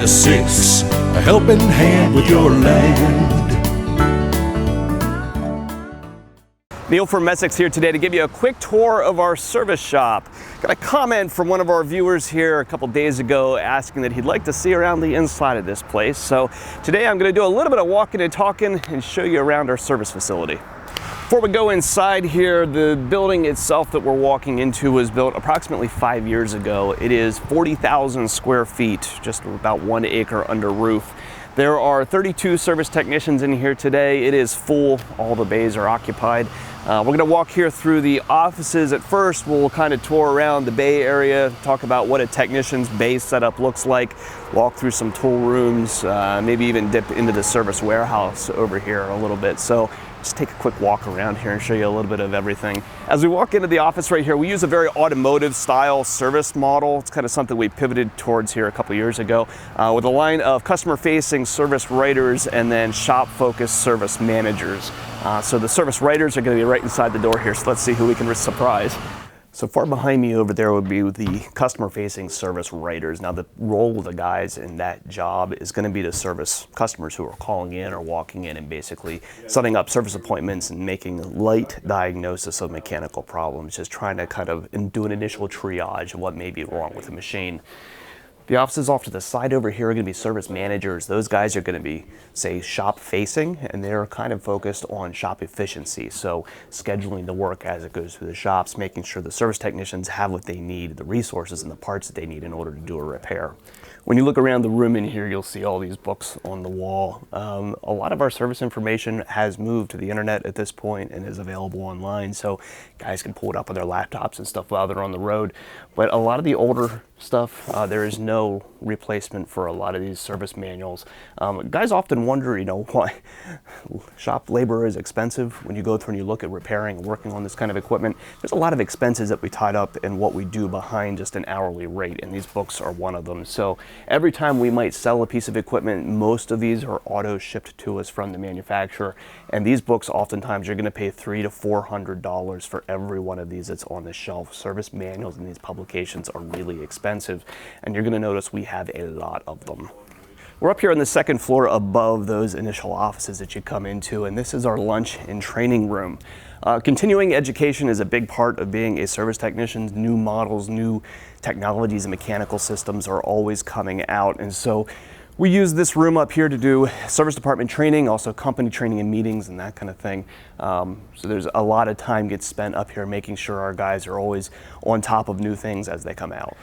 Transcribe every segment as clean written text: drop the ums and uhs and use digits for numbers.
Messick's, a helping hand with your land. Neil from Messick's here today to give you a quick tour of our service shop. Got a comment from one of our viewers here a couple days ago asking that he'd like to see around the inside of this place. So today I'm going to do a little bit of walking and talking and show you around our service facility. Before we go inside here, the building itself that we're walking into was built approximately 5 years ago. It is 40,000 square feet, just about 1 acre under roof. There are 32 service technicians in here today. It is full, all the bays are occupied. We're gonna walk here through the offices. At first, we'll kind of tour around the bay area, talk about what a technician's bay setup looks like, walk through some tool rooms, maybe even dip into the service warehouse over here a little bit. So just take a quick walk around here and show you a little bit of everything. As we walk into the office right here, we use a very automotive style service model. It's kind of something we pivoted towards here a couple years ago with a line of customer facing service writers and then shop focused service managers. So the service writers are going to be right inside the door here. So let's see who we can surprise. So far behind me over there would be the customer-facing service writers. Now the role of the guys in that job is going to be to service customers who are calling in or walking in and basically setting up service appointments and making light diagnosis of mechanical problems, just trying to kind of do an initial triage of what may be wrong with the machine. The offices off to the side over here are going to be service managers. Those guys are going to be, say, shop facing, and they're kind of focused on shop efficiency. So scheduling the work as it goes through the shops, making sure the service technicians have what they need, the resources and the parts that they need in order to do a repair. When you look around the room in here, you'll see all these books on the wall. A lot of our service information has moved to the internet at this point and is available online, so guys can pull it up on their laptops and stuff while they're on the road. But a lot of the older stuff, there is no replacement for a lot of these service manuals. Guys often wonder, why shop labor is expensive. When you go through and you look at repairing and working on this kind of equipment, there's a lot of expenses that we tied up in what we do behind just an hourly rate, and these books are one of them. So every time we might sell a piece of equipment, most of these are auto shipped to us from the manufacturer, and these books oftentimes you're going to pay $300 to $400 for every one of these that's on the shelf. Service manuals in these publications are really expensive, and you're going to notice we have a lot of them. We're up here on the second floor above those initial offices that you come into, and this is our lunch and training room. Continuing education is a big part of being a service technician. New models, new technologies and mechanical systems are always coming out, and so we use this room up here to do service department training, also company training and meetings and that kind of thing. So there's a lot of time gets spent up here making sure our guys are always on top of new things as they come out.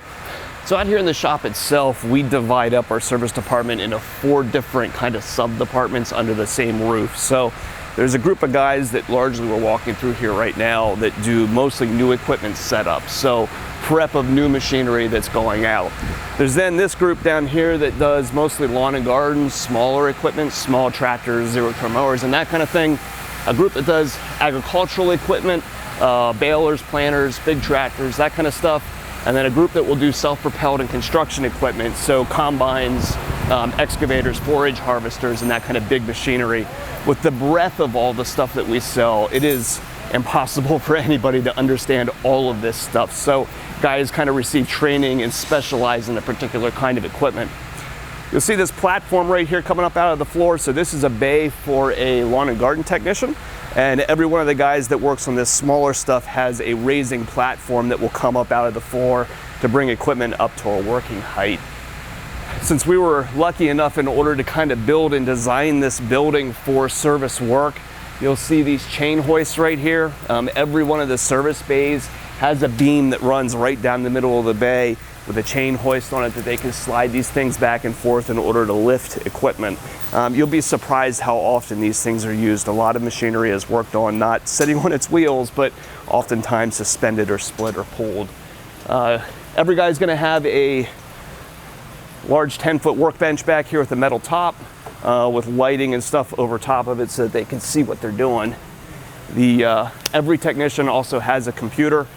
So out here in the shop itself, we divide up our service department into 4 different kind of sub-departments under the same roof. So there's a group of guys that largely we're walking through here right now that do mostly new equipment setup. So prep of new machinery that's going out. There's then this group down here that does mostly lawn and garden, smaller equipment, small tractors, zero-turn mowers, and that kind of thing. A group that does agricultural equipment, balers, planters, big tractors, that kind of stuff. And then a group that will do self-propelled and construction equipment, so combines, excavators, forage harvesters, and that kind of big machinery. With the breadth of all the stuff that we sell, it is impossible for anybody to understand all of this stuff. So guys kind of receive training and specialize in a particular kind of equipment. You'll see this platform right here coming up out of the floor. So this is a bay for a lawn and garden technician. And every one of the guys that works on this smaller stuff has a raising platform that will come up out of the floor to bring equipment up to a working height. Since we were lucky enough in order to kind of build and design this building for service work, you'll see these chain hoists right here. Every one of the service bays has a beam that runs right down the middle of the bay with a chain hoist on it that they can slide these things back and forth in order to lift equipment. You'll be surprised how often these things are used. A lot of machinery is worked on not sitting on its wheels, but oftentimes suspended or split or pulled. Every guy's gonna have a large 10-foot workbench back here with a metal top with lighting and stuff over top of it so that they can see what they're doing. Every technician also has a computer.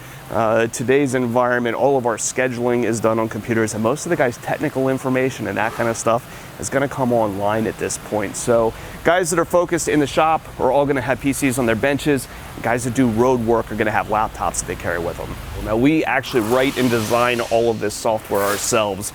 Today's environment, all of our scheduling is done on computers, and most of the guys' technical information and that kind of stuff is going to come online at this point. So guys that are focused in the shop are all going to have PCs on their benches. Guys that do road work are going to have laptops that they carry with them. Now we actually write and design all of this software ourselves.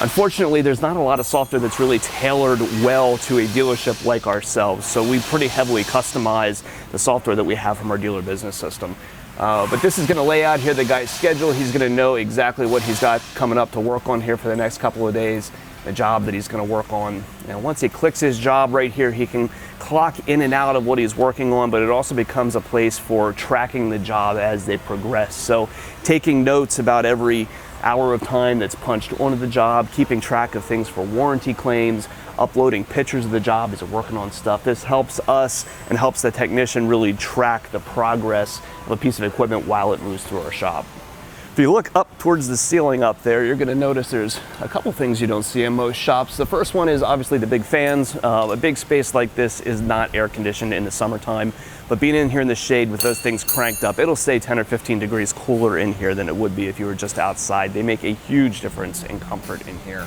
Unfortunately, there's not a lot of software that's really tailored well to a dealership like ourselves, so we pretty heavily customize the software that we have from our dealer business system. But this is going to lay out here the guy's schedule. He's going to know exactly what he's got coming up to work on here for the next couple of days, the job that he's going to work on. Now, once he clicks his job right here, he can clock in and out of what he's working on, but it also becomes a place for tracking the job as they progress. So taking notes about every hour of time that's punched onto the job, keeping track of things for warranty claims, uploading pictures of the job as they're working on stuff. This helps us and helps the technician really track the progress of a piece of equipment while it moves through our shop. If you look up towards the ceiling up there, you're going to notice there's a couple things you don't see in most shops. The first one is obviously the big fans. A big space like this is not air conditioned in the summertime, but being in here in the shade with those things cranked up, it'll stay 10 or 15 degrees cooler in here than it would be if you were just outside. They make a huge difference in comfort in here.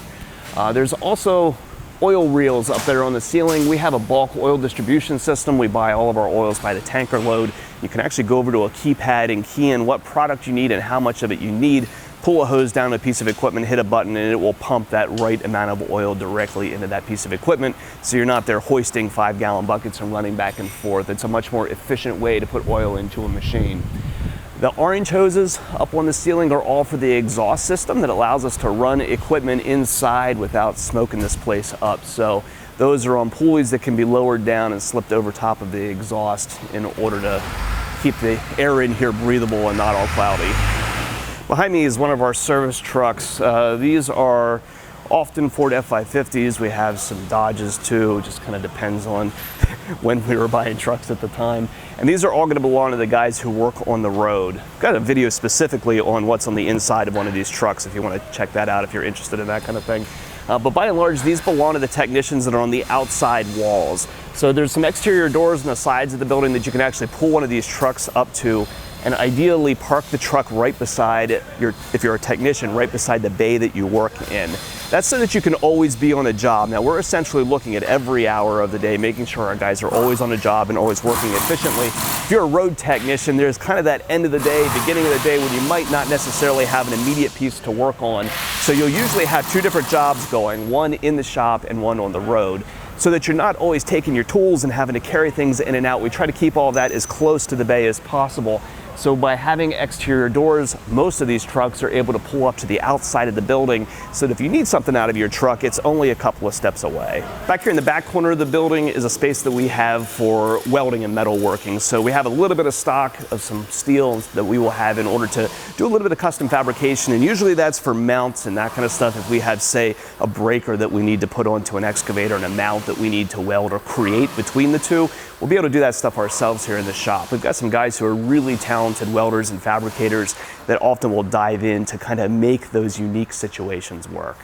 There's also oil reels up there on the ceiling. We have a bulk oil distribution system. We buy all of our oils by the tanker load. You can actually go over to a keypad and key in what product you need and how much of it you need, pull a hose down a piece of equipment, hit a button, and it will pump that right amount of oil directly into that piece of equipment, so you're not there hoisting 5-gallon buckets and running back and forth. It's a much more efficient way to put oil into a machine. The orange hoses up on the ceiling are all for the exhaust system that allows us to run equipment inside without smoking this place up. So those are on pulleys that can be lowered down and slipped over top of the exhaust in order to keep the air in here breathable and not all cloudy. Behind me is one of our service trucks. These are often Ford F-550s. We have some Dodges too. It just kind of depends on when we were buying trucks at the time. And these are all going to belong to the guys who work on the road. I've got a video specifically on what's on the inside of one of these trucks if you want to check that out if you're interested in that kind of thing. But by and large, these belong to the technicians that are on the outside walls. So there's some exterior doors on the sides of the building that you can actually pull one of these trucks up to, and ideally park the truck right beside if you're a technician, right beside the bay that you work in. That's so that you can always be on a job. Now, we're essentially looking at every hour of the day, making sure our guys are always on a job and always working efficiently. If you're a road technician, there's kind of that end of the day, beginning of the day, when you might not necessarily have an immediate piece to work on. So you'll usually have two different jobs going, one in the shop and one on the road, so that you're not always taking your tools and having to carry things in and out. We try to keep all of that as close to the bay as possible. So by having exterior doors, most of these trucks are able to pull up to the outside of the building, so that if you need something out of your truck, it's only a couple of steps away. Back here in the back corner of the building is a space that we have for welding and metalworking. So we have a little bit of stock of some steel that we will have in order to do a little bit of custom fabrication, and usually that's for mounts and that kind of stuff. If we have, say, a breaker that we need to put onto an excavator and a mount that we need to weld or create between the two, we'll be able to do that stuff ourselves here in the shop. We've got some guys who are really talented welders and fabricators that often will dive in to kind of make those unique situations work.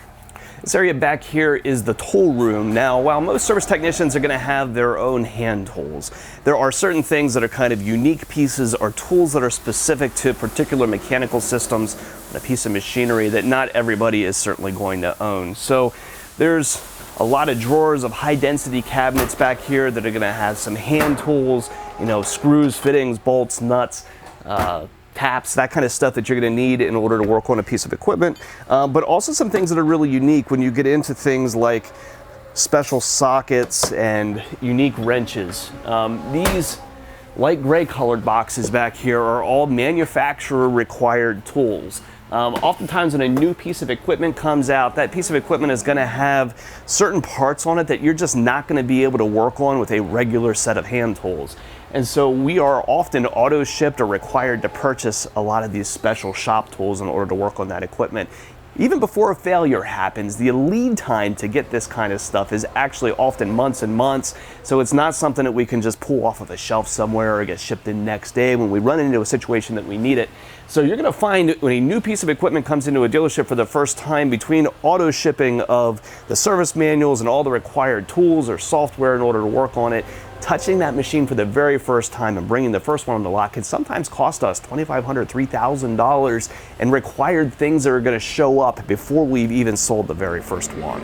This area back here is the tool room. Now, while most service technicians are going to have their own hand tools, there are certain things that are kind of unique pieces or tools that are specific to particular mechanical systems on a piece of machinery that not everybody is certainly going to own. So there's a lot of drawers of high density cabinets back here that are going to have some hand tools, you know, screws, fittings, bolts, nuts, taps, that kind of stuff that you're going to need in order to work on a piece of equipment, but also some things that are really unique when you get into things like special sockets and unique wrenches. These light gray colored boxes back here are all manufacturer required tools. Oftentimes when a new piece of equipment comes out, that piece of equipment is going to have certain parts on it that you're just not going to be able to work on with a regular set of hand tools. And so we are often auto shipped or required to purchase a lot of these special shop tools in order to work on that equipment. Even before a failure happens, the lead time to get this kind of stuff is actually often months and months, so it's not something that we can just pull off of a shelf somewhere or get shipped in next day when we run into a situation that we need it. So you're going to find when a new piece of equipment comes into a dealership for the first time, between auto shipping of the service manuals and all the required tools or software in order to work on it, touching that machine for the very first time and bringing the first one on the lot can sometimes cost us $2,500, $3,000 and required things that are going to show up before we've even sold the very first one.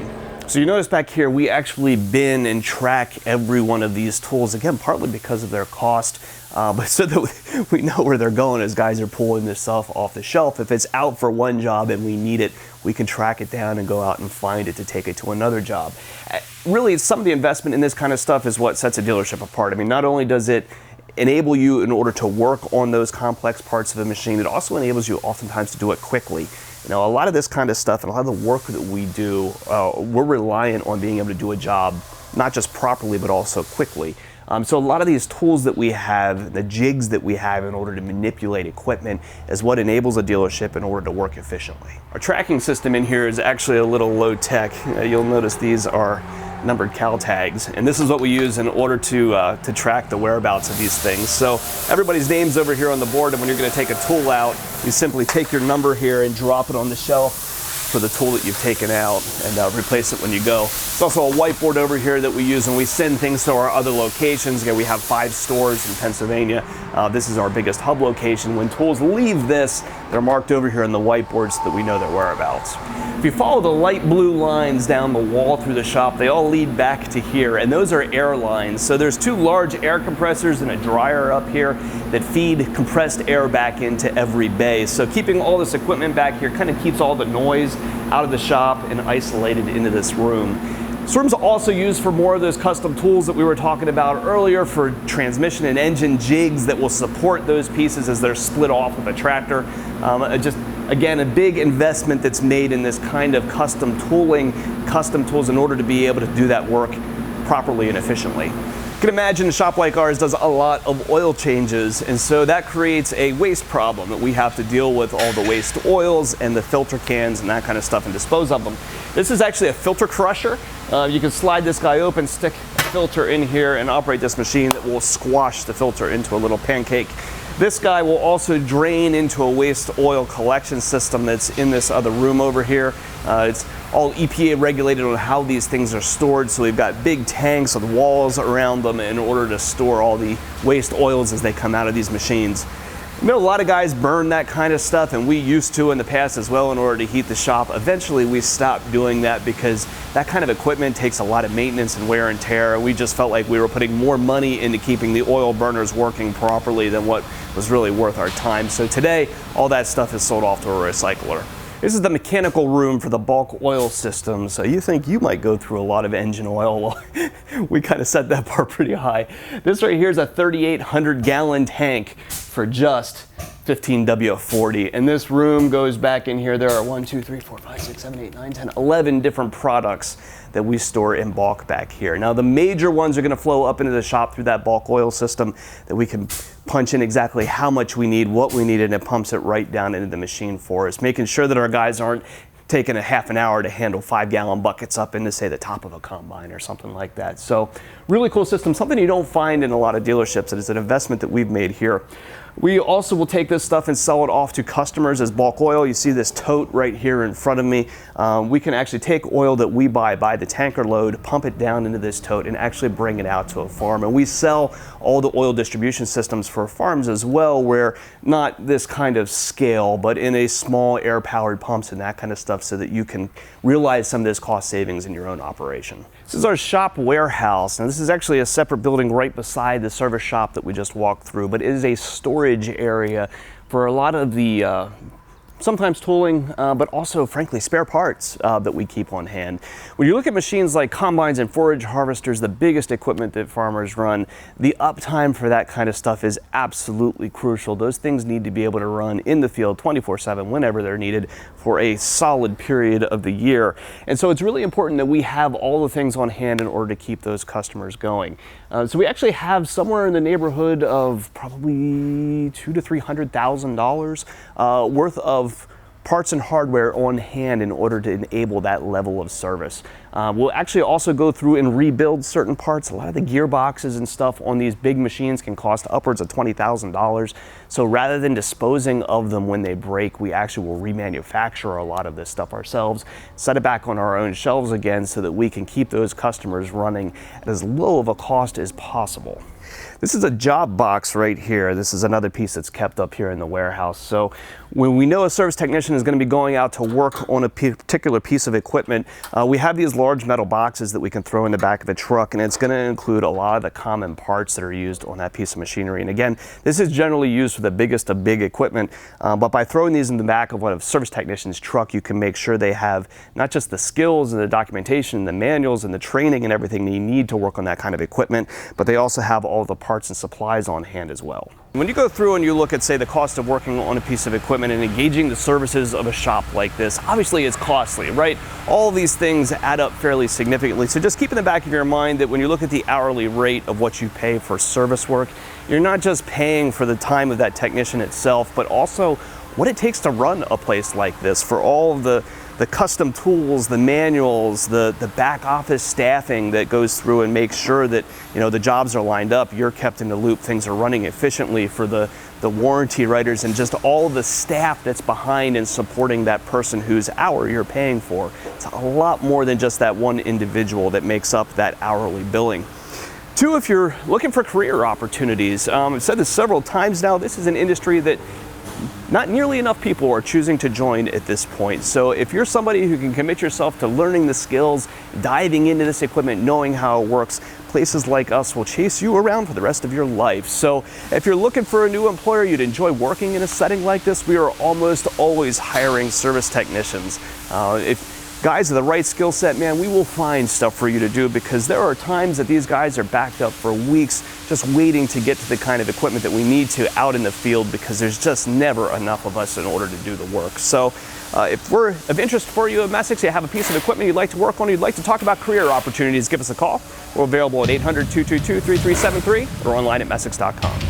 So you notice back here, we actually bin and track every one of these tools, again, partly because of their cost, but so that we know where they're going as guys are pulling this stuff off the shelf. If it's out for one job and we need it, we can track it down and go out and find it to take it to another job. Really, some of the investment in this kind of stuff is what sets a dealership apart. I mean, not only does it enable you in order to work on those complex parts of a machine, it also enables you oftentimes to do it quickly. You know, a lot of this kind of stuff and a lot of the work that we do, we're reliant on being able to do a job not just properly but also quickly. So a lot of these tools that we have, the jigs that we have in order to manipulate equipment, is what enables a dealership in order to work efficiently. Our tracking system in here is actually a little low tech. You'll notice these are numbered cal tags, and this is what we use in order to track the whereabouts of these things. So everybody's name's over here on the board, and when you're going to take a tool out, you simply take your number here and drop it on the shelf for the tool that you've taken out, and replace it when you go. There's also a whiteboard over here that we use when we send things to our other locations. Again, we have 5 stores in Pennsylvania. This is our biggest hub location. When tools leave this, they're marked over here on the whiteboard so that we know their whereabouts. If you follow the light blue lines down the wall through the shop, they all lead back to here, and those are air lines. So there's 2 large air compressors and a dryer up here that feed compressed air back into every bay. So keeping all this equipment back here kind of keeps all the noise out of the shop and isolated into this room. This room's also used for more of those custom tools that we were talking about earlier, for transmission and engine jigs that will support those pieces as they're split off of a tractor. Just again, a big investment that's made in this kind of custom tooling, custom tools in order to be able to do that work properly and efficiently. You can imagine a shop like ours does a lot of oil changes, and so that creates a waste problem that we have to deal with, all the waste oils and the filter cans and that kind of stuff, and dispose of them. This is actually a filter crusher. You can slide this guy open, stick a filter in here, and operate this machine that will squash the filter into a little pancake. This guy will also drain into a waste oil collection system that's in this other room over here. It's all EPA regulated on how these things are stored, so we've got big tanks with walls around them in order to store all the waste oils as they come out of these machines. You know, a lot of guys burn that kind of stuff, and we used to in the past as well in order to heat the shop. Eventually we stopped doing that because that kind of equipment takes a lot of maintenance and wear and tear. We just felt like we were putting more money into keeping the oil burners working properly than what was really worth our time. So today, all that stuff is sold off to a recycler. This is the mechanical room for the bulk oil system, so you think you might go through a lot of engine oil. Well, we kind of set that bar pretty high. This right here is a 3,800 gallon tank for just 15 WF-40, and this room goes back in here. There are 1, 2, 3, 4, 5, 6, 7, 8, 9, 10, 11 different products that we store in bulk back here. Now the major ones are going to flow up into the shop through that bulk oil system that we can punch in exactly how much we need, what we need, and it pumps it right down into the machine for us, making sure that our guys aren't taking a half an hour to handle 5-gallon buckets up into, say, the top of a combine or something like that. So really cool system, something you don't find in a lot of dealerships. It is an investment that we've made here. We also will take this stuff and sell it off to customers as bulk oil. You see this tote right here in front of me. We can actually take oil that we buy the tanker load, pump it down into this tote, and actually bring it out to a farm. And we sell all the oil distribution systems for farms as well, where not this kind of scale, but in a small air-powered pumps and that kind of stuff, so that you can realize some of this cost savings in your own operation. This is our shop warehouse. Now this is actually a separate building right beside the service shop that we just walked through, but it is a storage area for a lot of the sometimes tooling, but also frankly spare parts that we keep on hand. When you look at machines like combines and forage harvesters, the biggest equipment that farmers run, the uptime for that kind of stuff is absolutely crucial. Those things need to be able to run in the field 24/7 whenever they're needed for a solid period of the year. And so it's really important that we have all the things on hand in order to keep those customers going. So we actually have somewhere in the neighborhood of probably $200,000 to $300,000 worth of parts and hardware on hand in order to enable that level of service. We'll actually also go through and rebuild certain parts. A lot of the gearboxes and stuff on these big machines can cost upwards of $20,000. So rather than disposing of them when they break, we actually will remanufacture a lot of this stuff ourselves, set it back on our own shelves again so that we can keep those customers running at as low of a cost as possible. This is a job box right here. This is another piece that's kept up here in the warehouse. So when we know a service technician is going to be going out to work on a particular piece of equipment, we have these large metal boxes that we can throw in the back of a truck, and it's going to include a lot of the common parts that are used on that piece of machinery. And again, this is generally used for the biggest of big equipment, but by throwing these in the back of one of a service technician's truck, you can make sure they have not just the skills and the documentation, the manuals and the training and everything that you need to work on that kind of equipment, but they also have all the parts and supplies on hand as well. When you go through and you look at, say, the cost of working on a piece of equipment and engaging the services of a shop like this, obviously it's costly, right? All these things add up fairly significantly. So just keep in the back of your mind that when you look at the hourly rate of what you pay for service work, you're not just paying for the time of that technician itself, but also what it takes to run a place like this, for all of the custom tools, the manuals, the back office staffing that goes through and makes sure that, you know, the jobs are lined up, you're kept in the loop, things are running efficiently, for the warranty writers and just all the staff that's behind and supporting that person whose hour you're paying for. It's a lot more than just that one individual that makes up that hourly billing. Two, if you're looking for career opportunities, I've said this several times now, this is an industry that not nearly enough people are choosing to join at this point. So if you're somebody who can commit yourself to learning the skills, diving into this equipment, knowing how it works, places like us will chase you around for the rest of your life. So if you're looking for a new employer, you'd enjoy working in a setting like this, we are almost always hiring service technicians. If guys with the right skill set, man, we will find stuff for you to do, because there are times that these guys are backed up for weeks just waiting to get to the kind of equipment that we need to out in the field, because there's just never enough of us in order to do the work. So if we're of interest for you at Messick, you have a piece of equipment you'd like to work on, you'd like to talk about career opportunities, give us a call. We're available at 800-222-3373 or online at messicks.com.